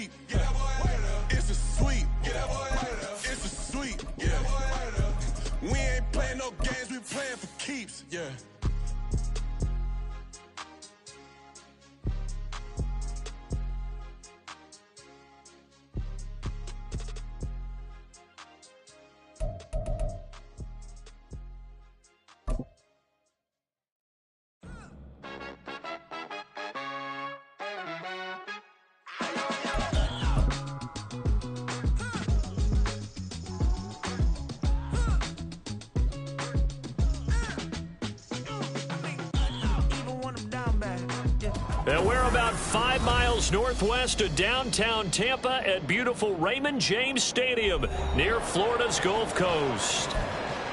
sweep. Yeah. It's a sweep. It's a sweep. Yeah. We ain't playing no games, we playing for keeps. Yeah. And we're about 5 miles northwest of downtown Tampa at beautiful Raymond James Stadium near Florida's Gulf Coast.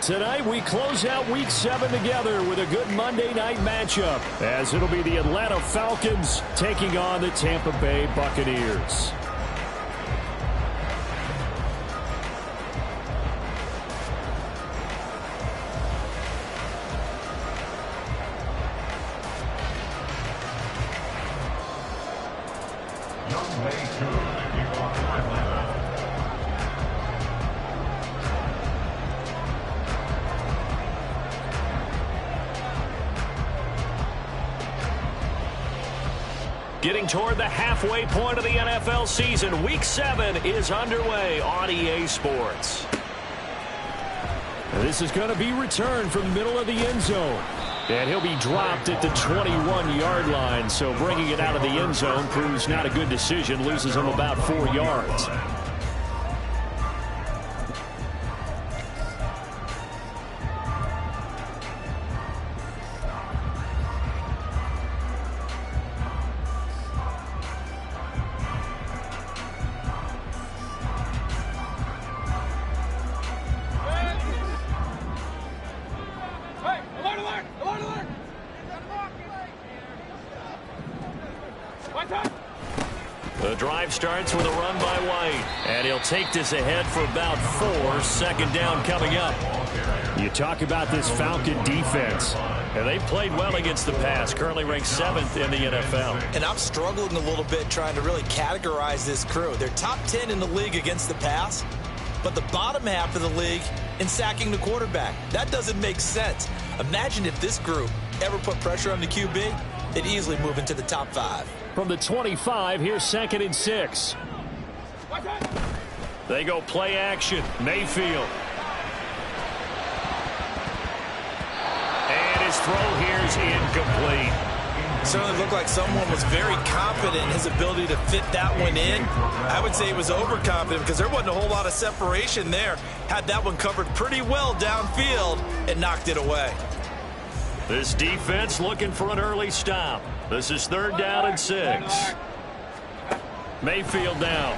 Tonight we close out Week 7 together with a good Monday night matchup, as it'll be the Atlanta Falcons taking on the Tampa Bay Buccaneers. Getting toward the halfway point of the NFL season, Week 7 is underway on EA Sports. This is going to be returned from the middle of the end zone. And he'll be dropped at the 21-yard line, so bringing it out of the end zone proves not a good decision, loses him about 4 yards. The drive starts with a run by White, and he'll take this ahead for about 4. Second down coming up. You talk about this Falcon defense, and they played well against the pass, currently ranked 7th in the NFL. And I'm struggling a little bit trying to really categorize this crew. They're top 10 in the league against the pass, but the bottom half of the league in sacking the quarterback. That doesn't make sense. Imagine if this group ever put pressure on the QB, they'd easily move into the top 5. From the 25, here's 2nd and 6. They go play action. Mayfield. And his throw here is incomplete. Certainly looked like someone was very confident in his ability to fit that one in. I would say he was overconfident because there wasn't a whole lot of separation there. Had that one covered pretty well downfield and knocked it away. This defense looking for an early stop. This is 3rd down and 6. Mayfield down.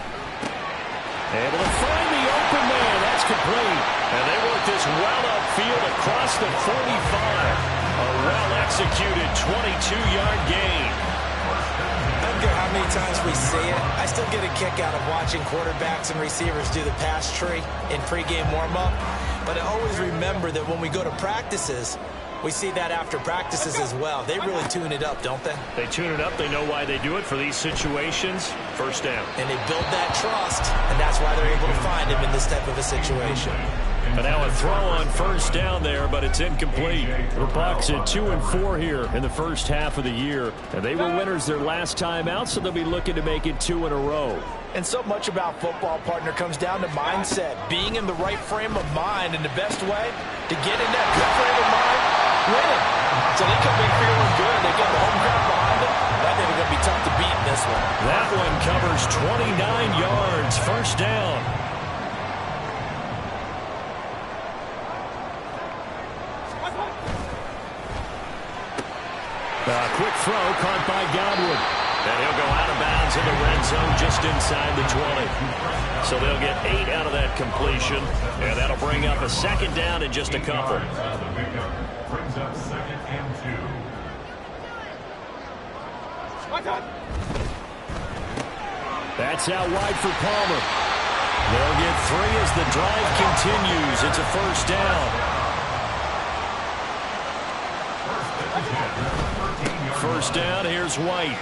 Able to find the open man. That's complete. And they work this well upfield across the 45. A well-executed 22-yard gain. I don't care how many times we see it. I still get a kick out of watching quarterbacks and receivers do the pass tree in pregame warm-up. But I always remember that when we go to practices, we see that after practices as well. They really tune it up, don't they? They tune it up. They know why they do it for these situations. First down. And they build that trust, and that's why they're able to find him in this type of a situation. And now a throw on first down there, but it's incomplete. The Bucs at 2 and 4 here in the first half of the year. And they were winners their last time out, so they'll be looking to make it 2 in a row. And so much about football, partner, comes down to mindset. Being in the right frame of mind, and the best way to get in that good frame of mind, winning. So they could be feeling good. They get the home crowd behind them. I think they're going to be tough to beat in this one. That one covers 29 yards. First down. A quick throw caught by Godwin. And he'll go out of bounds in the red zone just inside the 20. So they'll get 8 out of that completion. And that'll bring up a second down in just a couple. Brings up 2nd and 2. That's out wide for Palmer. They'll get 3 as the drive continues. It's a first down. First down, here's White.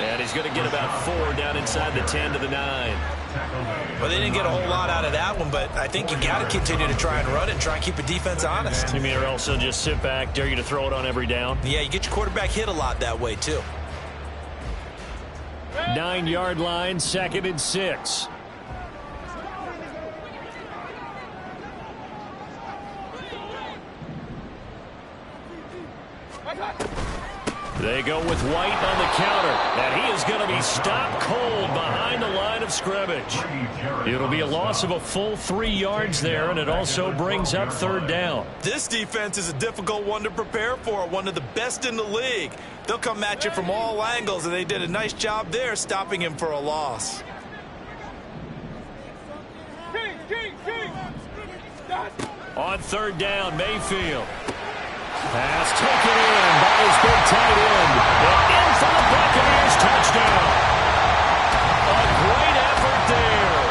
And he's going to get about 4 down inside the 10 to the 9. Well, they didn't get a whole lot out of that one, but I think you got to continue to try and run it and try and keep the defense honest. You mean or also just sit back, dare you to throw it on every down? Yeah, you get your quarterback hit a lot that way, too. 9-yard line, 2nd and 6. They go with White on the counter, and he is going to be stopped cold behind the line of scrimmage. It'll be a loss of a full 3 yards there, and it also brings up 3rd down. This defense is a difficult one to prepare for, one of the best in the league. They'll come at you from all angles, and they did a nice job there stopping him for a loss. On 3rd down, Mayfield. Pass taken in by his big tight end. And in for the Buccaneers touchdown. A great effort there.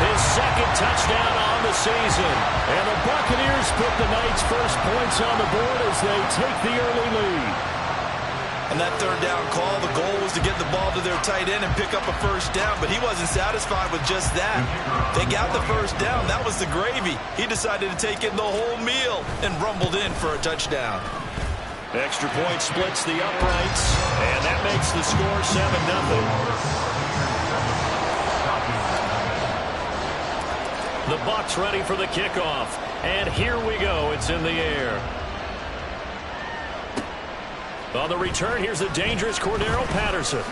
His 2nd touchdown on the season. And the Buccaneers put the night's first points on the board as they take the early lead. And that 3rd down call, the goal was to get the ball to their tight end and pick up a 1st down, but he wasn't satisfied with just that. They got the 1st down. That was the gravy. He decided to take in the whole meal and rumbled in for a touchdown. Extra point splits the uprights, and that makes the score 7-0. The Bucs ready for the kickoff, and here we go. It's in the air. On the return, here's the dangerous Cordero Patterson.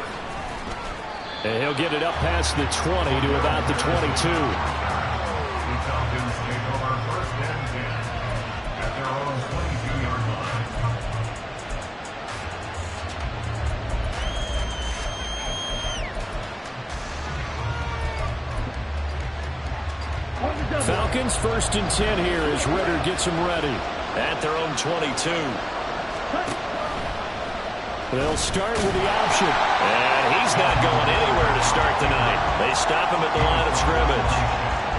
And he'll get it up past the 20 to about the 22. The Falcons take over 1st and 10 at their own 22-yard line. Falcons 1st and 10 here as Ritter gets them ready at their own 22. They'll start with the option. And he's not going anywhere to start tonight. They stop him at the line of scrimmage.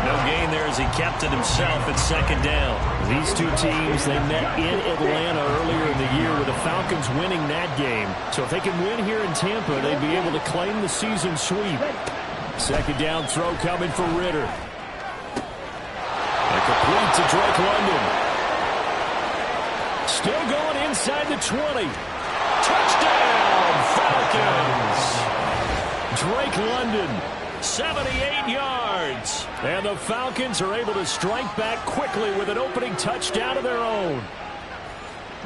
No gain there as he kept it himself at 2nd down. These two teams, they met in Atlanta earlier in the year with the Falcons winning that game. So if they can win here in Tampa, they'd be able to claim the season sweep. 2nd down throw coming for Ritter. And complete to Drake London. Still going inside the 20. Touchdown, Falcons! Drake London, 78 yards. And the Falcons are able to strike back quickly with an opening touchdown of their own.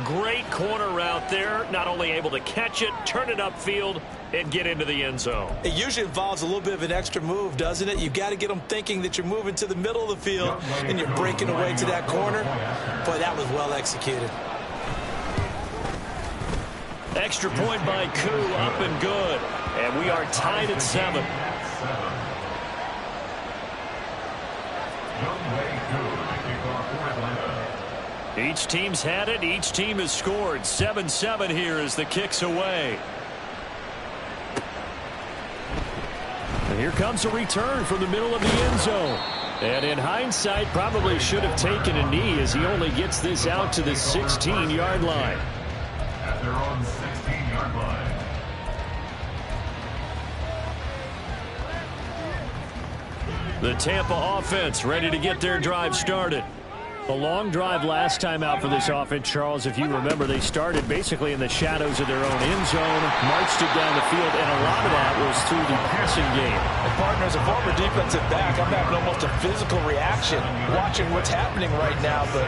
Great corner route there. Not only able to catch it, turn it upfield, and get into the end zone. It usually involves a little bit of an extra move, doesn't it? You've got to get them thinking that you're moving to the middle of the field and you're breaking away to that corner. Boy, that was well executed. Extra point by Koo, up and good. And we are tied at 7. Each team's had it. Each team has scored. 7-7 here as the kick's away. And here comes a return from the middle of the end zone. And in hindsight, probably should have taken a knee as he only gets this out to the 16-yard line. At their own 16-yard line. The Tampa offense ready to get their drive started. A long drive last time out for this offense, Charles. If you remember, they started basically in the shadows of their own end zone, marched it down the field, and a lot of that was through the passing game. And partner, as a former defensive back, I'm having almost a physical reaction watching what's happening right now. But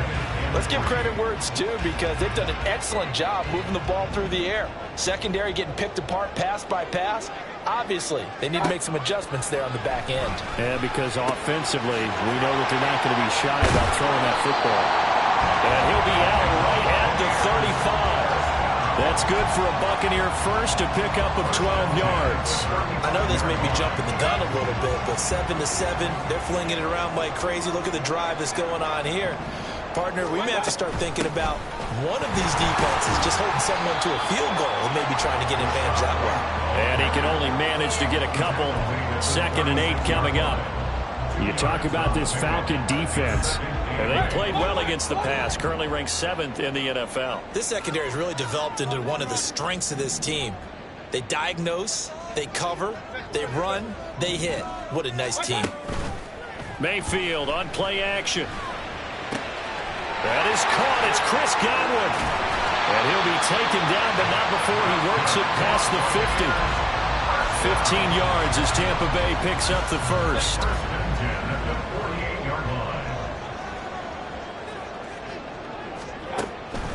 let's give credit where it's due because they've done an excellent job moving the ball through the air. Secondary getting picked apart pass by pass. Obviously, they need to make some adjustments there on the back end. Yeah, because offensively, we know that they're not going to be shy about throwing that football. And he'll be out right at the 35. That's good for a Buccaneer first, a pickup of 12 yards. I know this made me jumping the gun a little bit, but 7-7, they're flinging it around like crazy. Look at the drive that's going on here. Partner, we may have to start thinking about one of these defenses just holding someone to a field goal and maybe trying to get advantage that way. And he can only manage to get a couple. 2nd and 8 coming up. You talk about this Falcon defense. And they played well against the pass, currently ranked 7th in the NFL. This secondary has really developed into one of the strengths of this team. They diagnose, They cover, they run, they hit. What a nice team. Mayfield on play action. That is caught. It's Chris Godwin. And he'll be taken down, but not before he works it past the 50. 15 yards as Tampa Bay picks up the first.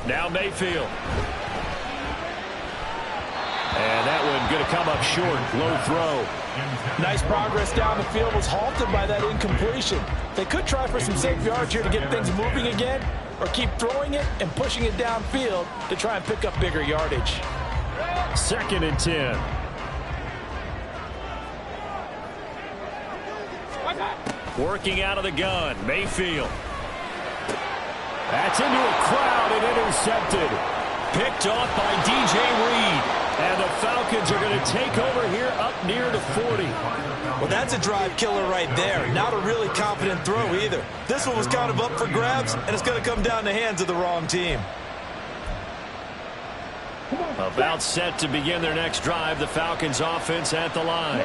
Now Mayfield. And that one going to come up short. Low throw. Nice progress down the field, was halted by that incompletion. They could try for some safe yards here to get things moving again, or keep throwing it and pushing it downfield to try and pick up bigger yardage. 2nd and 10. Working out of the gun, Mayfield. That's into a crowd and intercepted. Picked off by DJ Reed. And the Falcons are going to take over here up near the 40. Well, that's a drive killer right there. Not a really confident throw either. This one was kind of up for grabs, and it's going to come down the hands of the wrong team. About set to begin their next drive, the Falcons offense at the line.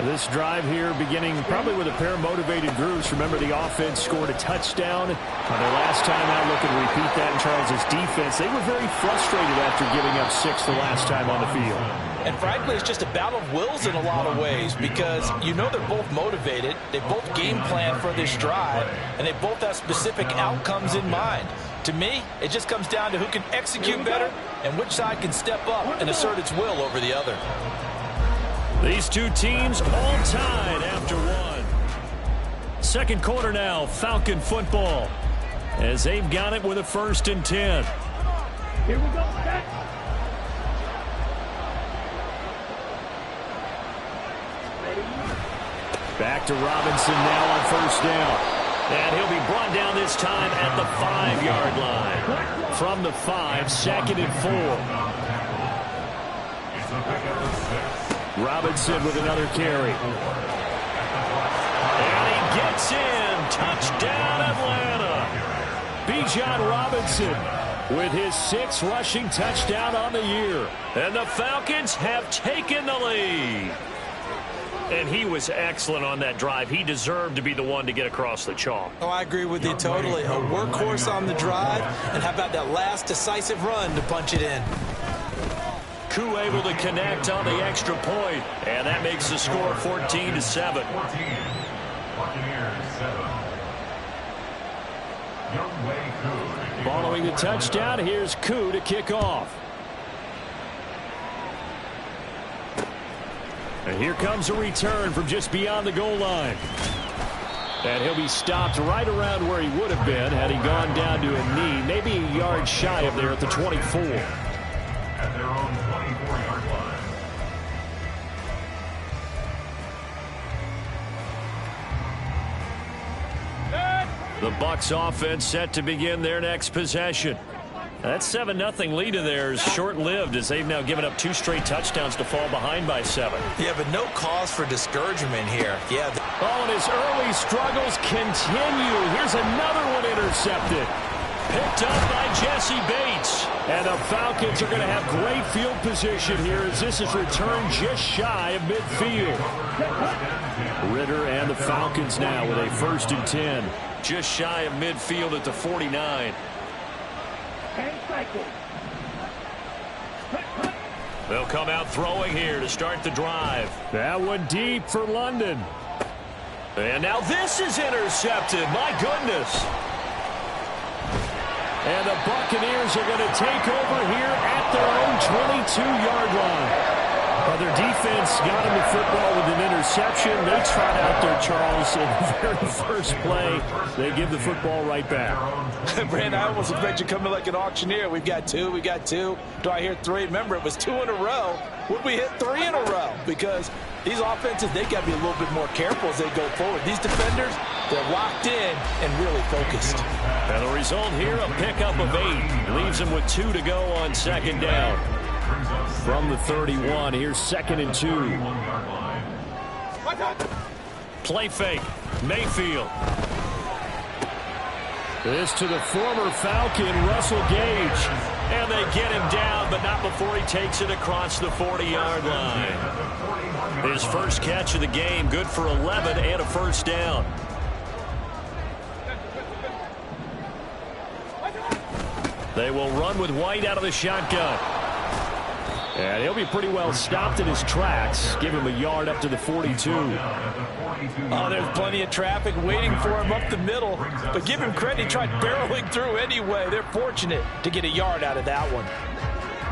This drive here beginning probably with a pair of motivated groups. Remember, the offense scored a touchdown on their last time out. Looking to repeat that in Charles' defense. They were very frustrated after giving up 6 the last time on the field. And frankly, it's just a battle of wills in a lot of ways, because you know they're both motivated. They both game plan for this drive, and they both have specific outcomes in mind. To me, it just comes down to who can execute better and which side can step up and assert its will over the other. These two teams all tied after one. Second quarter now, Falcon football, as they've got it with a 1st and 10. Here we go. Back to Robinson now on 1st down. And he'll be brought down this time at the 5-yard line. From the 5, 2nd and 4. Robinson with another carry. And he gets in. Touchdown, Atlanta. Bijan Robinson with his 6th rushing touchdown on the year. And the Falcons have taken the lead. And he was excellent on that drive. He deserved to be the one to get across the chalk. Oh, I agree with you totally. A workhorse on the drive, and how about that last decisive run to punch it in? Koo able to connect on the extra point, and that makes the score 14-7. Following the touchdown, here's Koo to kick off. And here comes a return from just beyond the goal line. And he'll be stopped right around where he would have been had he gone down to a knee, maybe a yard shy of there at the 24. At their own 24-yard line. The Bucs offense set to begin their next possession. That 7-0 lead of theirs short-lived, as they've now given up 2 straight touchdowns to fall behind by 7. Yeah, but no cause for discouragement here. Yeah. Oh, and his early struggles continue. Here's another one intercepted. Picked up by Jesse Bates. And the Falcons are going to have great field position here, as this is returned just shy of midfield. Ritter and the Falcons now with a 1st and 10. Just shy of midfield at the 49. They'll come out throwing here to start the drive. That one deep for London. And now this is intercepted. My goodness. And the Buccaneers are going to take over here at their own 22-yard line. Well, their defense got them the football with an interception. They trot out there, Charles, in the very first play. They give the football right back. Brand, I almost expect you coming like an auctioneer. We've got 2, we got 2. Do I hear 3? Remember, it was 2 in a row. Would we hit 3 in a row? Because these offenses, they got to be a little bit more careful as they go forward. These defenders, they're locked in and really focused. And the result here, a pickup of 8. Leaves them with 2 to go on 2nd down. From the 31, here's 2nd and 2. Play fake. Mayfield. This to the former Falcon, Russell Gage. And they get him down, but not before he takes it across the 40-yard line. His first catch of the game, good for 11 and a first down. They will run with White out of the shotgun. And he'll be pretty well stopped in his tracks. Give him a yard up to the 42. Oh, there's plenty of traffic waiting for him up the middle. But give him credit, he tried barreling through anyway. They're fortunate to get a yard out of that one.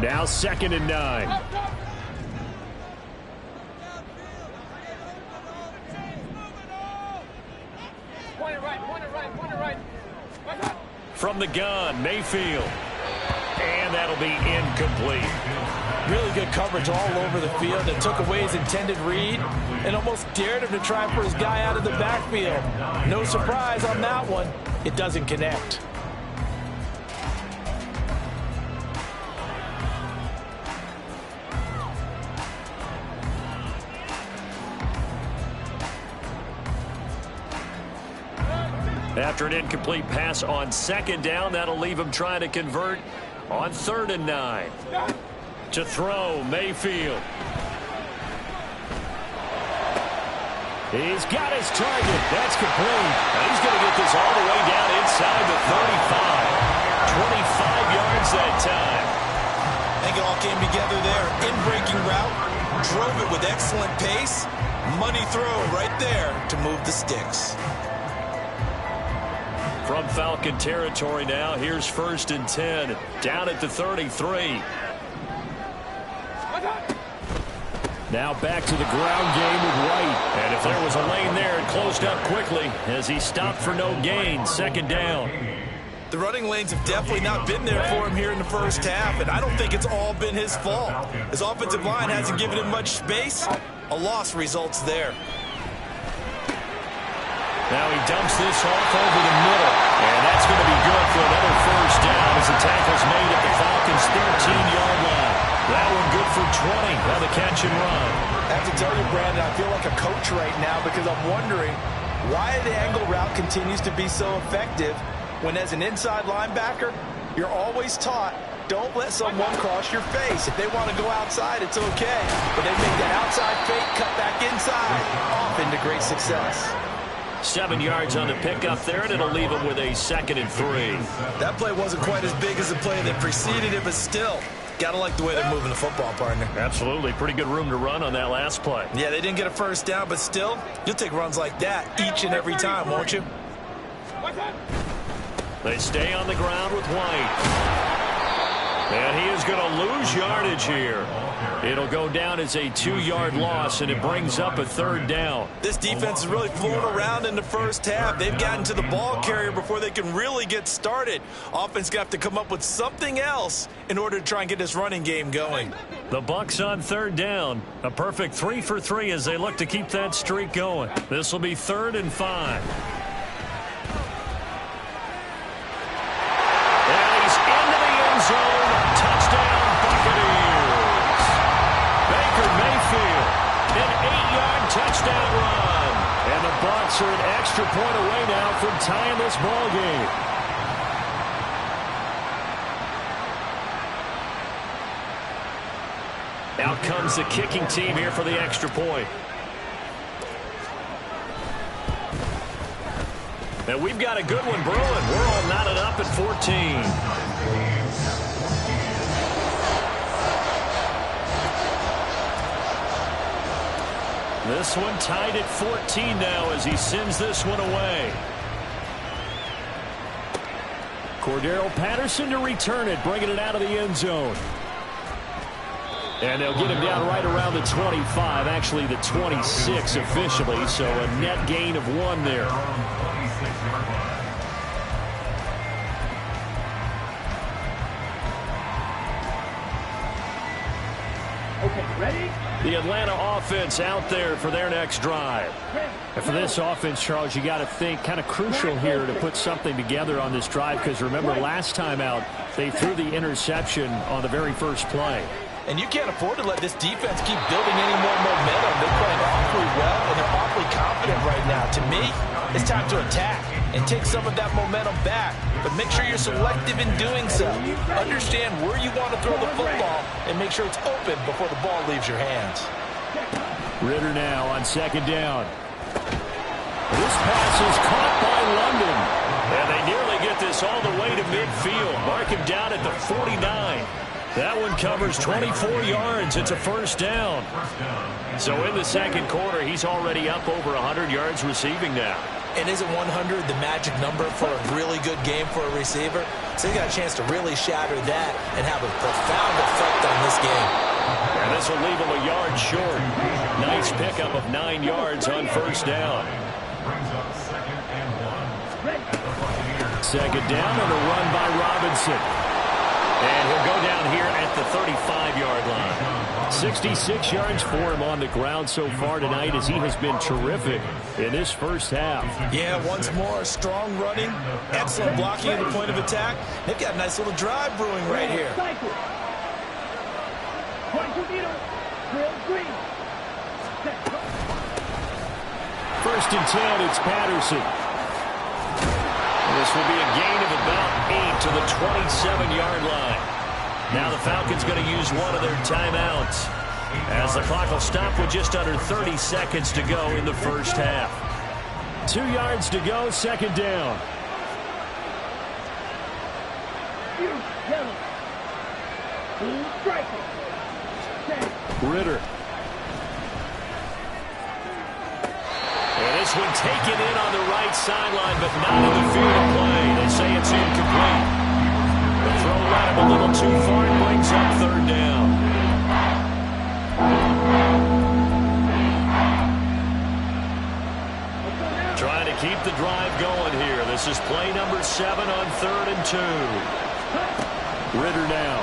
Now 2nd and 9. From the gun, Mayfield. And that'll be incomplete. Really good coverage all over the field. It took away his intended read and almost dared him to try for his guy out of the backfield. No surprise on that one. It doesn't connect. After an incomplete pass on 2nd down, that'll leave him trying to convert on 3rd and 9. To throw, Mayfield. He's got his target. That's complete. And he's going to get this all the way down inside the 35. 25 yards that time. I think it all came together there. In-breaking route. Drove it with excellent pace. Money throw right there to move the sticks. From Falcon territory now, here's 1st and 10. Down at the 33. Now back to the ground game with White. And if there was a lane there, it closed up quickly as he stopped for no gain. 2nd down. The running lanes have definitely not been there for him here in the first half, and I don't think it's all been his fault. His offensive line hasn't given him much space. A loss results there. Now he dumps this off over the middle. And that's going to be good for another first down as the tackle's made at the Falcons' 13-yard line. That one good for 20 on the catch and run. I have to tell you, Brandon, I feel like a coach right now because I'm wondering why the angle route continues to be so effective when as an inside linebacker, you're always taught, don't let someone cross your face. If they want to go outside, it's okay. But they make that outside fake, cut back inside, off into great success. 7 yards on the pickup there, and it'll leave him with a 2nd and 3. That play wasn't quite as big as the play that preceded it, but still, gotta like the way they're moving the football, partner. Absolutely. Pretty good room to run on that last play. Yeah, they didn't get a first down, but still, you'll take runs like that each and every time, won't you? They stay on the ground with White. And he is going to lose yardage here. It'll go down as a 2-yard loss, and it brings up a 3rd down. This defense is really flown around in the first half. They've gotten to the ball carrier before they can really get started. Offense going to have to come up with something else in order to try and get this running game going. The Bucs on 3rd down. A perfect 3 for 3 as they look to keep that streak going. This will be 3rd and 5. And he's into the end zone. Touchdown, Buccaneers. Baker Mayfield, an 8-yard touchdown run. And the Bucs are an extra point away now from tying this ball game. Out comes the kicking team here for the extra point. And we've got a good one brewing. We're all knotted up at 14. This one tied at 14 now as he sends this one away. Cordero Patterson to return it, bringing it out of the end zone. And they'll get him down right around the 25, actually the 26 officially, so a net gain of 1 there. Okay, ready? The Atlanta offense out there for their next drive. And for this offense, Charles, you got to think kind of crucial here to put something together on this drive because remember last time out, they threw the interception on the very first play. And you can't afford to let this defense keep building any more momentum. They're playing awfully well, and they're awfully confident right now. To me, it's time to attack and take some of that momentum back. But make sure you're selective in doing so. Understand where you want to throw the football and make sure it's open before the ball leaves your hands. Ritter now on second down. This pass is caught by London. And they nearly get this all the way to midfield. Mark him down at the 49. That one covers 24 yards. It's a first down. So in the second quarter, he's already up over 100 yards receiving now. And isn't 100 the magic number for a really good game for a receiver? So he got a chance to really shatter that and have a profound effect on this game. And this will leave him a yard short. Nice pickup of 9 yards on first down. Second down and a run by Robinson. And he'll go down here at the 35-yard line. 66 yards for him on the ground so far tonight as he has been terrific in this first half. Yeah, once more, strong running, excellent blocking at the point of attack. They've got a nice little drive brewing right here. First and 10, it's Patterson. This will be a gain of about 8 to the 27-yard line. Now the Falcons going to use one of their timeouts as the clock will stop with just under 30 seconds to go in the first half. 2 yards to go, second down. Ritter. And this one taken in on the right sideline, but not in the field of play. They say it's incomplete. The throw led him a little too far and brings up third down. Trying to keep the drive going here. This is play number 7 on 3rd and 2. Ritter now.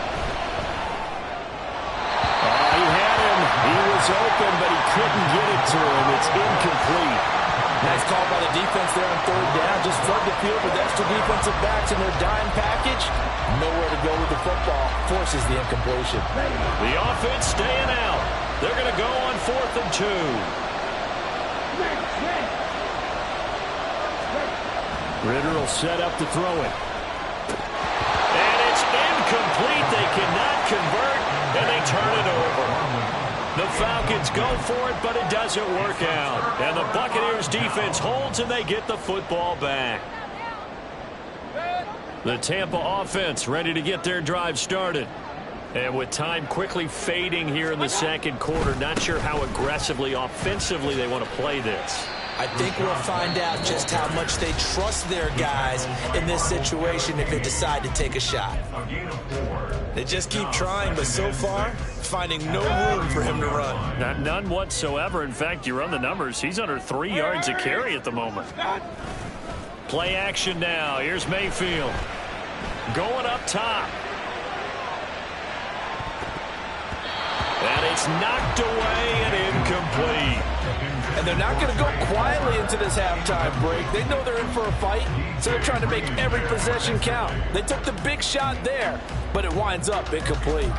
He had him. He was open, but he couldn't get it to him. It's incomplete. Nice call by the defense there on third down. Just flood the field with extra defensive backs in their dime package. Nowhere to go with the football. Forces the incompletion. The offense staying out. They're going to go on 4th and 2. Ritter will set up to throw it. And it's incomplete. They cannot convert, and they turn it over. The Falcons go for it, but it doesn't work out. And the Buccaneers defense holds, and they get the football back. The Tampa offense ready to get their drive started. And with time quickly fading here in the second quarter, not sure how aggressively, offensively they want to play this. I think we'll find out just how much they trust their guys in this situation if they decide to take a shot. They just keep trying, but so far, finding no room for him to run. None whatsoever. In fact, you run the numbers. He's under 3 yards a carry at the moment. Play action now. Here's Mayfield. Going up top. And it's knocked away and incomplete. And they're not going to go quietly into this halftime break. They know they're in for a fight, so they're trying to make every possession count. They took the big shot there, but it winds up incomplete.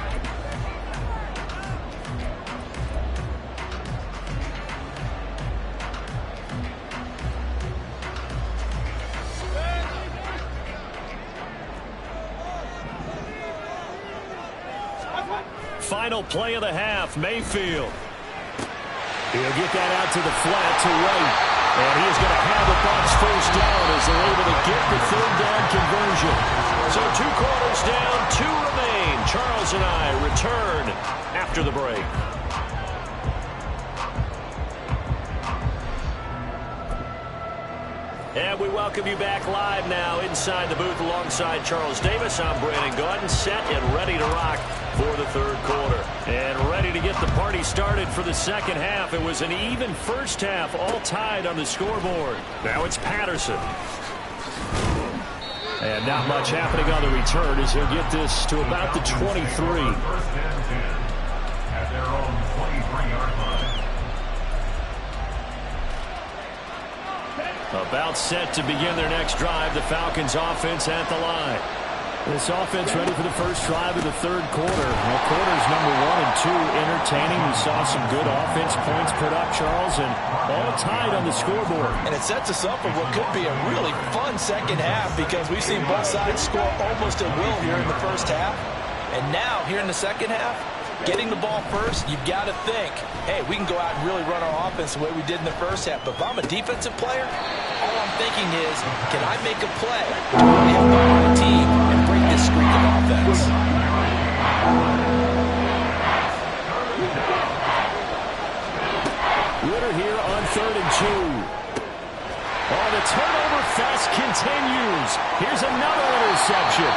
Final play of the half, Mayfield. He'll get that out to the flat to right. And he is going to have the Bucs first down as they're able to get the third down conversion. So 2 quarters down, 2 remain. Charles and I return after the break. And we welcome you back live now inside the booth alongside Charles Davis. I'm Brandon Gordon, set and ready to rock for the third quarter. And ready to get the party started for the second half. It was an even first half, all tied on the scoreboard. Now it's Patterson. And not much happening on the return as he'll get this to about the 23. At their own 23-yard line. About set to begin their next drive. The Falcons offense at the line. This offense ready for the first drive of the third quarter. Well, quarters number 1 and 2 entertaining. We saw some good offense points put up, Charles, and all tied on the scoreboard. And it sets us up for what could be a really fun second half because we've seen both sides score almost at will here in the first half. And now, here in the second half, getting the ball first, you've got to think, hey, we can go out and really run our offense the way we did in the first half. But if I'm a defensive player, all I'm thinking is, can I make a play to really help out my team and break this streak of offense? Ritter here on 3rd and 2. Oh, the turnover fest continues. Here's another interception.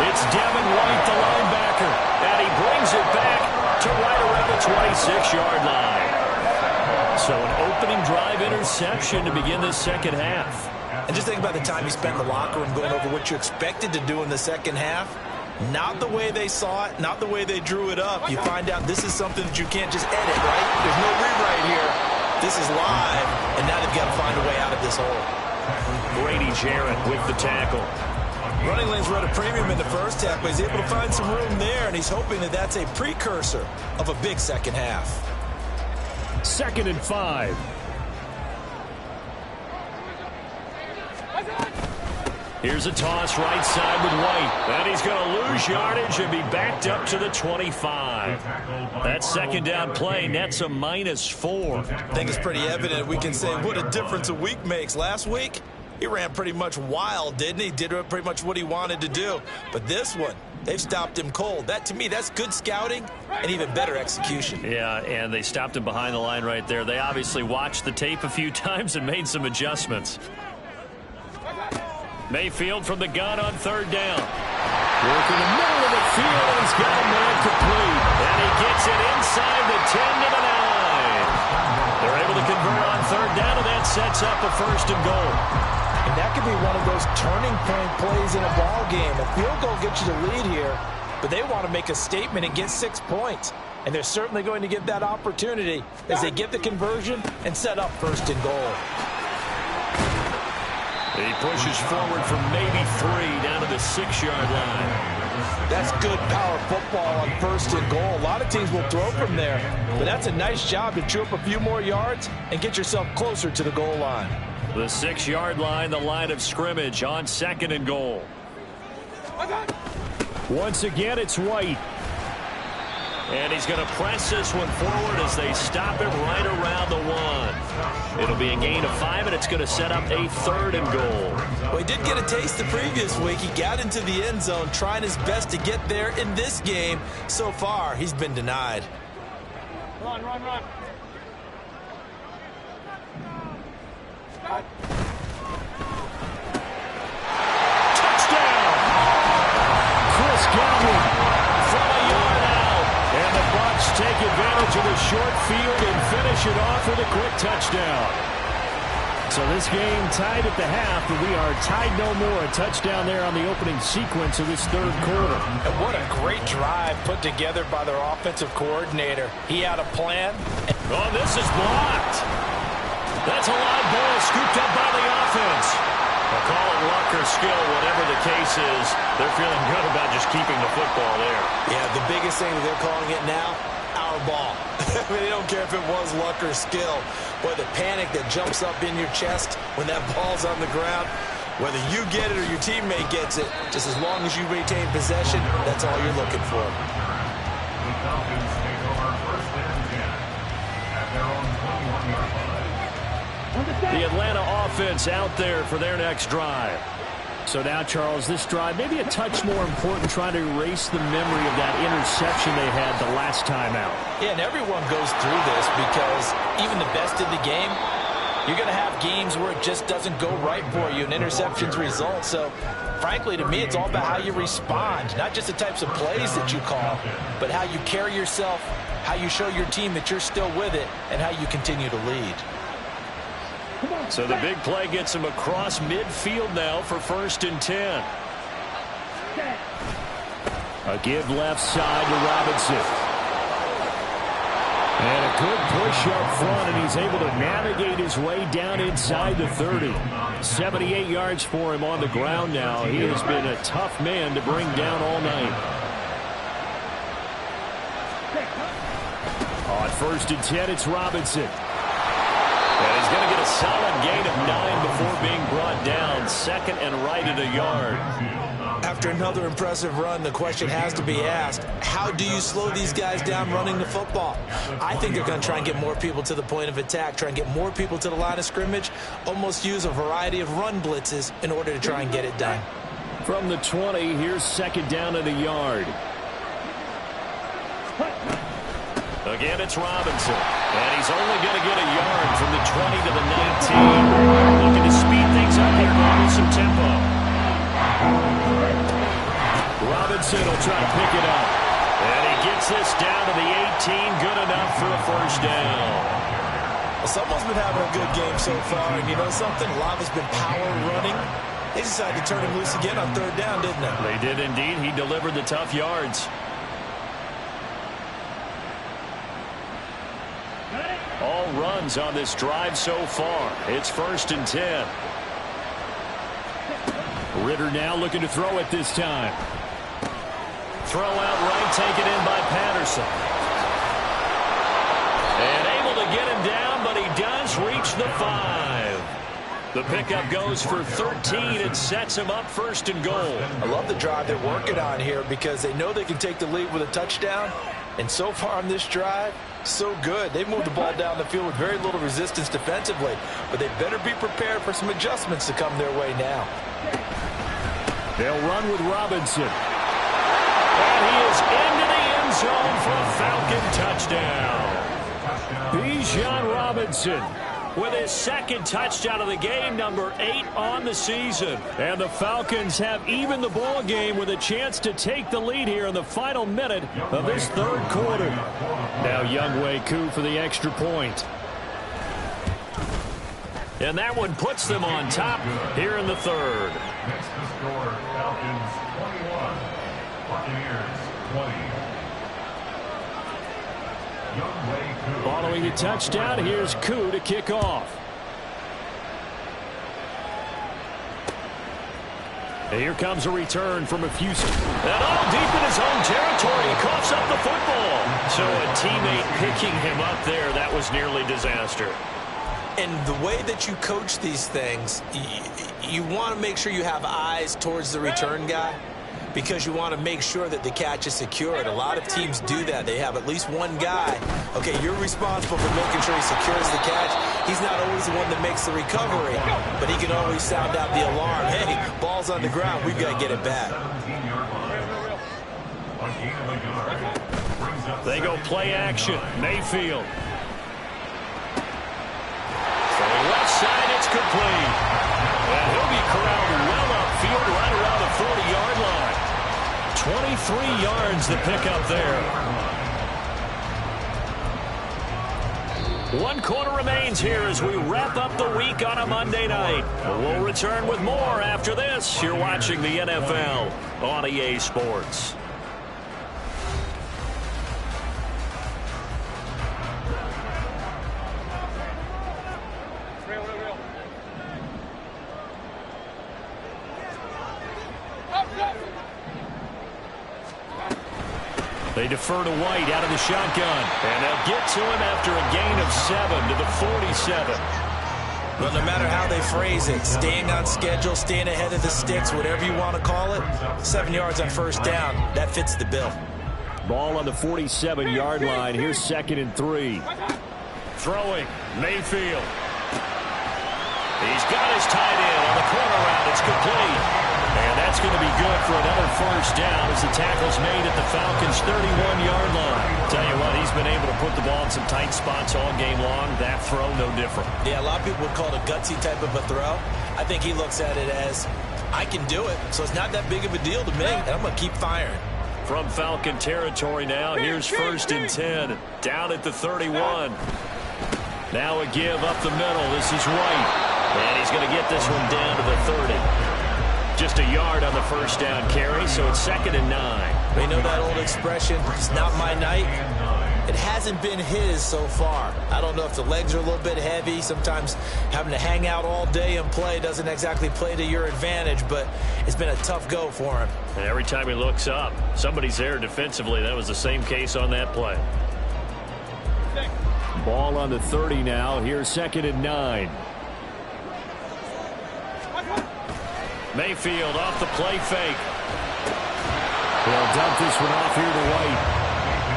It's Devin White, the linebacker, and he brings it back to right around the 26-yard line. So an opening drive interception to begin this second half. And just think about the time you spent in the locker room going over what you expected to do in the second half. Not the way they saw it, not the way they drew it up. You find out this is something that you can't just edit, right? There's no rewrite here. This is live, and now they've got to find a way out of this hole. Brady Jarrett with the tackle. Running lanes run a premium in the first half, but he's able to find some room there, and he's hoping that that's a precursor of a big second half. 2nd and 5. Here's a toss right side with White. And he's going to lose yardage and be backed up to the 25. That second down play nets a -4. I think it's pretty evident we can say what a difference a week makes. Last week, he ran pretty much wild, didn't he? Did pretty much what he wanted to do. But this one, they've stopped him cold. That, to me, that's good scouting and even better execution. Yeah, and they stopped him behind the line right there. They obviously watched the tape a few times and made some adjustments. Mayfield from the gun on 3rd down. Work in the middle of the field, and he's got a man complete. And he gets it inside the 10 to the 9. They're able to convert on 3rd down, and that sets up a 1st and goal. And that could be one of those turning point plays in a ball game. A field goal gets you the lead here, but they want to make a statement and get 6 points. And they're certainly going to get that opportunity as they get the conversion and set up 1st and goal. He pushes forward for maybe 3 down to the 6-yard line. That's good power football on 1st and goal. A lot of teams will throw from there, but that's a nice job to chew up a few more yards and get yourself closer to the goal line. The 6-yard line, the line of scrimmage on 2nd and goal. Once again, it's White. And he's going to press this one forward as they stop him right around the 1. It'll be a gain of 5, and it's going to set up a 3rd and goal. Well, he did get a taste the previous week. He got into the end zone, trying his best to get there in this game. So far, he's been denied. Run. Touchdown! Chris Godwin from a yard out. And the Bucs take advantage of the short field and finish it off with a quick touchdown. So this game tied at the half, but we are tied no more. A touchdown there on the opening sequence of this 3rd quarter. And what a great drive put together by their offensive coordinator. He had a plan. Oh, this is blocked. That's a live ball scooped up by the offense. They'll call it luck or skill, whatever the case is. They're feeling good about just keeping the football there. Yeah, the biggest thing that they're calling it now, our ball. I mean, they don't care if it was luck or skill. Boy, the panic that jumps up in your chest when that ball's on the ground, whether you get it or your teammate gets it, just as long as you retain possession, that's all you're looking for. The Falcons take over 1st and 10 at their own 21-yard line. The Atlanta offense out there for their next drive. So now, Charles, this drive maybe a touch more important, trying to erase the memory of that interception they had the last time out. Yeah, and everyone goes through this because even the best in the game, you're going to have games where it just doesn't go right for you and interceptions result. So, frankly, to me, it's all about how you respond, not just the types of plays that you call, but how you carry yourself, how you show your team that you're still with it, and how you continue to lead. So the big play gets him across midfield now for 1st and 10. A give left side to Robinson. And a good push up front, and he's able to navigate his way down inside the 30. 78 yards for him on the ground now. He has been a tough man to bring down all night. On 1st and 10, it's Robinson. And he's going to get a solid gain of 9 before being brought down. Second and right at a yard. After another impressive run, the question has to be asked, how do you slow these guys down running the football? I think they're going to try and get more people to the point of attack, try and get more people to the line of scrimmage, almost use a variety of run blitzes in order to try and get it done. From the 20, here's second down at a yard. Again, it's Robinson. And he's only going to get a yard from the 20 to the 19. Looking to speed things up here now with some tempo. Robinson will try to pick it up. And he gets this down to the 18. Good enough for a first down. Well, someone's been having a good game so far. And you know something? A lot has been power running. They decided to turn him loose again on 3rd down, didn't they? They did indeed. He delivered the tough yards. All runs on this drive so far. It's 1st and 10. Ritter now looking to throw it this time. Throw out right, taken in by Patterson. And able to get him down, but he does reach the 5. The pickup goes for 13 and sets him up 1st and goal. I love the drive they're working on here because they know they can take the lead with a touchdown. And so far on this drive, so good. They've moved the ball down the field with very little resistance defensively. But they better be prepared for some adjustments to come their way now. They'll run with Robinson. And he is into the end zone for a Falcon touchdown. Bijan Robinson with his 2nd touchdown of the game, number 8 on the season. And the Falcons have evened the ball game with a chance to take the lead here in the final minute of this 3rd quarter. Now Younghoe Koo for the extra point. And that one puts them on top here in the 3rd. Next to score, Falcons 21, Buccaneers 20. Following the touchdown, here's Koo to kick off. And here comes a return from a few. And all deep in his own territory, he coughs up the football. So a teammate picking him up there, that was nearly disaster. And the way that you coach these things, you want to make sure you have eyes towards the return guy because you want to make sure that the catch is secured. A lot of teams do that. They have at least one guy. Okay, you're responsible for making sure he secures the catch. He's not always the one that makes the recovery, but he can always sound out the alarm. Hey, ball's on the ground. We've got to get it back. They go play action. Mayfield. Left side, it's complete. And he'll be corralled well upfield right around the 40-yard line. 23 yards the pickup there. 1 quarter remains here as we wrap up the week on a Monday night. We'll return with more after this. You're watching the NFL on EA Sports. They defer to White out of the shotgun. And they'll get to him after a gain of 7 to the 47. Well, no matter how they phrase it, staying on schedule, staying ahead of the sticks, whatever you want to call it, 7 yards on 1st down, that fits the bill. Ball on the 47-yard line. Here's 2nd and 3. Throwing, Mayfield. He's got his tight end on the corner route. It's complete. And that's going to be good for another 1st down as the tackle's made at the Falcons' 31-yard line. Tell you what, he's been able to put the ball in some tight spots all game long. That throw, no different. Yeah, a lot of people would call it a gutsy type of a throw. I think he looks at it as, I can do it, so it's not that big of a deal to me, and I'm going to keep firing. From Falcon territory now, here's 1st and 10. Down at the 31. Now a give up the middle. This is White. And he's going to get this one down to the 30. Just a yard on the 1st down carry, so it's 2nd and 9. We know that old expression, it's not my night. it hasn't been his so far. I don't know if the legs are a little bit heavy. Sometimes having to hang out all day and play doesn't exactly play to your advantage, but it's been a tough go for him. And every time he looks up, somebody's there defensively. That was the same case on that play. Ball on the 30 now. Here's 2nd and 9. Mayfield off the play fake. They'll dump this one off here to White.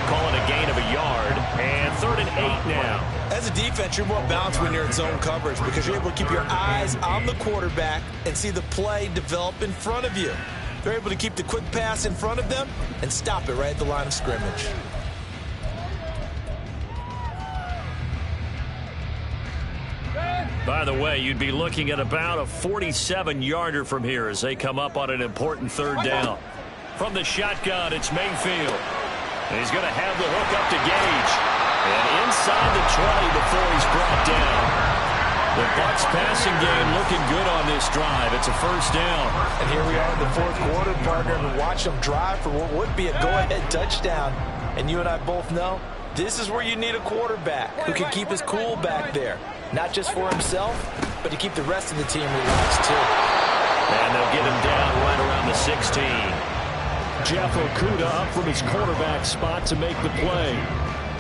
Call it a gain of a yard. And 3rd and 8 now. As a defense, you're more balanced when you're in zone coverage because you're able to keep your eyes on the quarterback and see the play develop in front of you. They're able to keep the quick pass in front of them and stop it right at the line of scrimmage. By the way, you'd be looking at about a 47-yarder from here as they come up on an important 3rd down. From the shotgun, it's Mayfield. And he's going to have the hook up to Gage. And inside the 20 before he's brought down. The Bucs passing game looking good on this drive. It's a 1st down. And here we are in the 4th quarter, partner, and watch them drive for what would be a go-ahead touchdown. And you and I both know this is where you need a quarterback who can keep his cool back there. Not just for himself, but to keep the rest of the team relaxed, too. And they'll get him down right around the 16. Jeff Okudah up from his quarterback spot to make the play.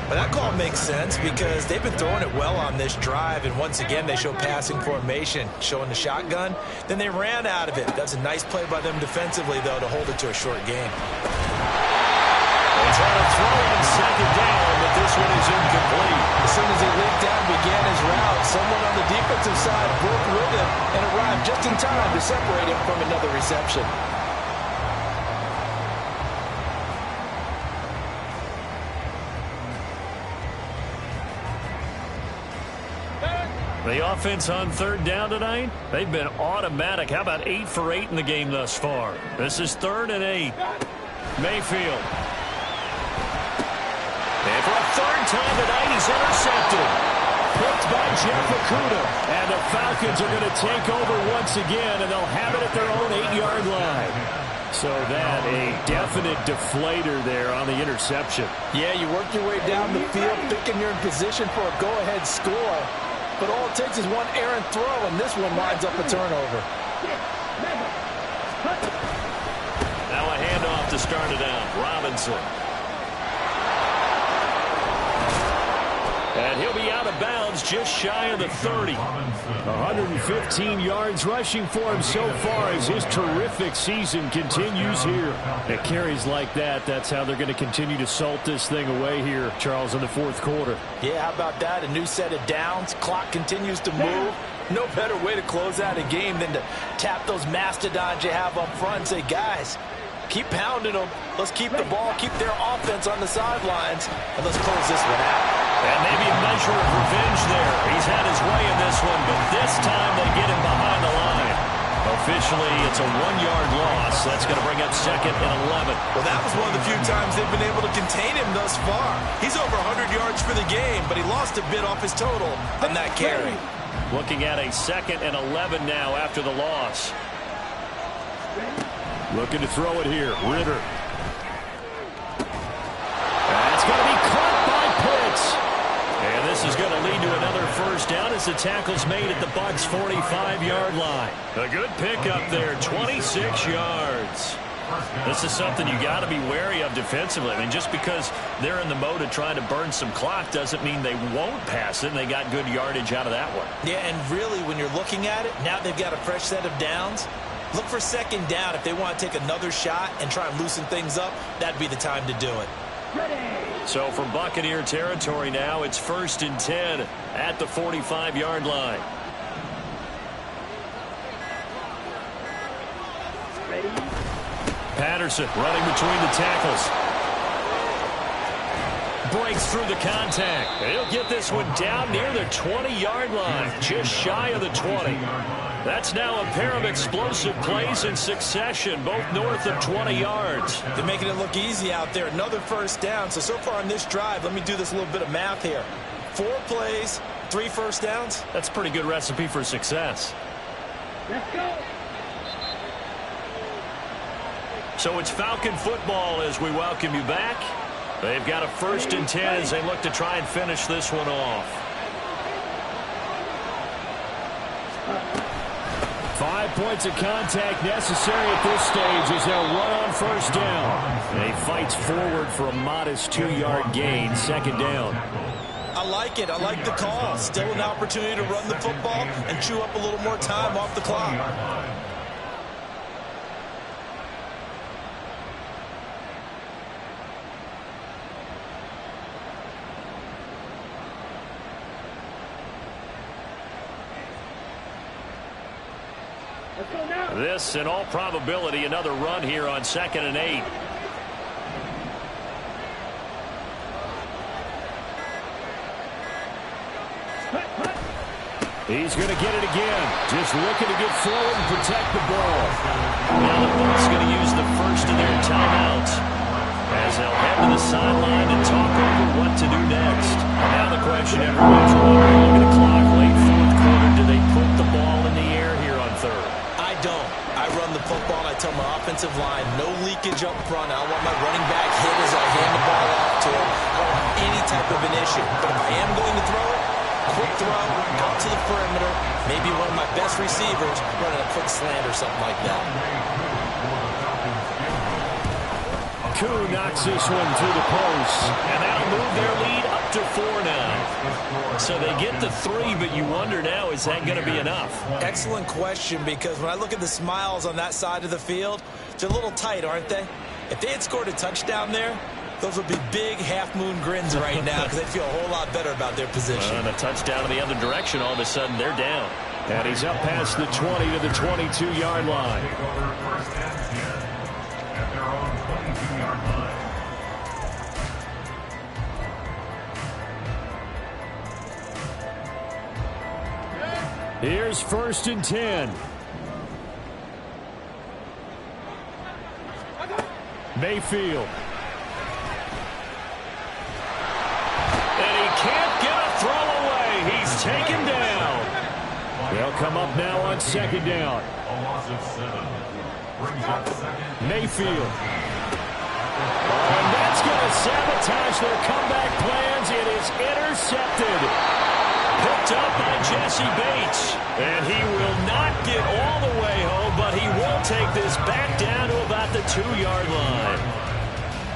But that call makes sense because they've been throwing it well on this drive, and once again they show passing formation, showing the shotgun. Then they ran out of it. That's a nice play by them defensively, though, to hold it to a short game. They try to throw on 2nd down, but this one is incomplete. As soon as he leaped down and began his route, someone on the defensive side broke with him and arrived just in time to separate him from another reception. The offense on 3rd down tonight, they've been automatic. How about 8 for 8 in the game thus far? This is 3rd and 8. Mayfield. And for a 3rd time tonight, he's intercepted. Picked by Jeff Okudah. And the Falcons are going to take over once again, and they'll have it at their own 8-yard line. So that a definite deflator there on the interception. Yeah, you work your way down the field, thinking you're in position for a go-ahead score. But all it takes is one errant throw, and this one winds up a turnover. Now a handoff to start it out. Robinson. And he'll be out of bounds just shy of the 30. 115 yards rushing for him so far as his terrific season continues here. At carries like that, that's how they're going to continue to salt this thing away here, Charles, in the 4th quarter. Yeah, how about that? A new set of downs. Clock continues to move. No better way to close out a game than to tap those mastodons you have up front and say, guys, keep pounding them. Let's keep the ball, keep their offense on the sidelines, and let's close this one out. And maybe a measure of revenge there. He's had his way in this one, but this time they get him behind the line. Officially, it's a 1-yard loss. That's going to bring up 2nd and 11. Well, that was one of the few times they've been able to contain him thus far. He's over 100 yards for the game, but he lost a bit off his total on that carry. Looking at a 2nd and 11 now after the loss. Looking to throw it here. Ritter. That's going to be caught by Pitts. And this is going to lead to another 1st down as the tackle's made at the Bucs' 45-yard line. A good pickup there, 26 yards. This is something you got to be wary of defensively. I mean, just because they're in the mode of trying to burn some clock doesn't mean they won't pass it, and they got good yardage out of that one. Yeah, and really, when you're looking at it, now they've got a fresh set of downs. Look for 2nd down. If they want to take another shot and try and loosen things up, that'd be the time to do it. So from Buccaneer territory now, it's 1st and 10 at the 45-yard line. Patterson running between the tackles. Breaks through the contact. He'll get this one down near the 20-yard line, just shy of the 20. That's now a pair of explosive plays in succession, both north of 20 yards. They're making it look easy out there. Another 1st down. So far on this drive, let me do this little bit of math here. 4 plays, 3 1st downs. That's a pretty good recipe for success. Let's go. So it's Falcon football as we welcome you back. They've got a 1st and 10 as they look to try and finish this one off. 5 points of contact necessary at this stage as they'll run on 1st down. And he fights forward for a modest 2-yard gain, 2nd down. I like it. I like the call. Still an opportunity to run the football and chew up a little more time off the clock. This, in all probability, another run here on 2nd and 8. He's going to get it again. Just looking to get forward and protect the ball. Now the Bucs going to use the first of their timeouts as they'll head to the sideline and talk over what to do next. Now the question everyone's wondering, look at the clock, late 4th quarter. Do they put the ball in the air here on 3rd? I don't. I run the football, and I tell my offensive line, no leakage up front. I don't want my running back hit as I hand the ball off to him. I don't want any type of an issue. But if I am going to throw it, quick throw out to the perimeter, maybe one of my best receivers running a quick slant or something like that. Koo knocks this one through the post. And that'll move their lead up to 4 now. So they get the 3, but you wonder now, is that going to be enough? Excellent question, because when I look at the smiles on that side of the field, they're a little tight, aren't they? If they had scored a touchdown there, those would be big half-moon grins right now because they feel a whole lot better about their position. And a touchdown in the other direction, all of a sudden they're down. And he's up past the 20 to the 22-yard line. Take over 1st and 10 at their own 22-yard line. Here's 1st and 10. Mayfield. And he can't get a throw away. He's taken down. They'll come up now on 2nd down. A loss of 7. Brings up 2nd. Mayfield. And that's going to sabotage their comeback plans. It is intercepted. Picked up by Jesse Bates. And he will not get all the way home, but he will take this back down to about the 2-yard line.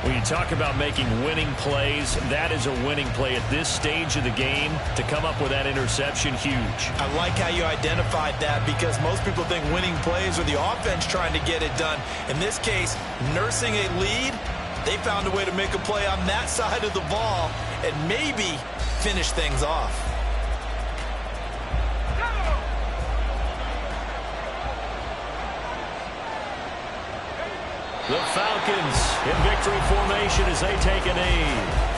When you talk about making winning plays, that is a winning play at this stage of the game. To come up with that interception, huge. I like how you identified that, because most people think winning plays are the offense trying to get it done. In this case, nursing a lead, they found a way to make a play on that side of the ball and maybe finish things off. The Falcons in victory formation as they take a knee.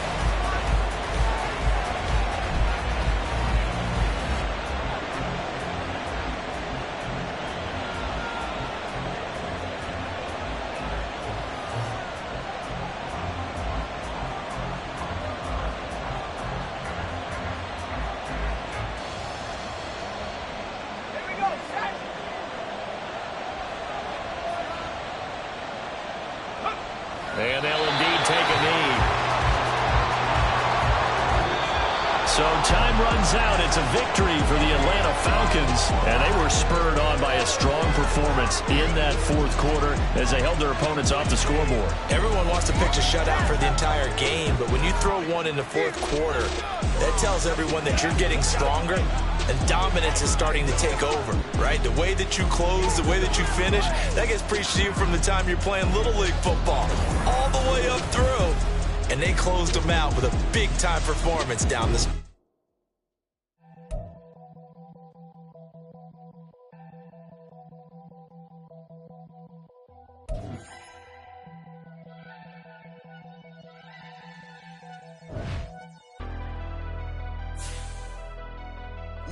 And they'll indeed take a knee. So time runs out. It's a victory for the Atlanta Falcons. And they were spurred on by a strong performance in that 4th quarter as they held their opponents off the scoreboard. Everyone wants to pitch a shutout for the entire game, but when you throw one in the 4th quarter, that tells everyone that you're getting stronger and dominance is starting to take over, right? The way that you close, the way that you finish, that gets preached to you from the time you're playing Little League football all the way up through. And they closed them out with a big-time performance down this.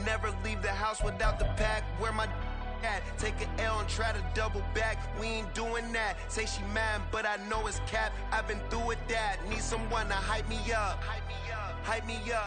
Never leave the house without the pack. Where my at? Take an L and try to double back. We ain't doing that. Say she mad, but I know it's cap. I've been through with that. Need someone to hype me up. Hype me up.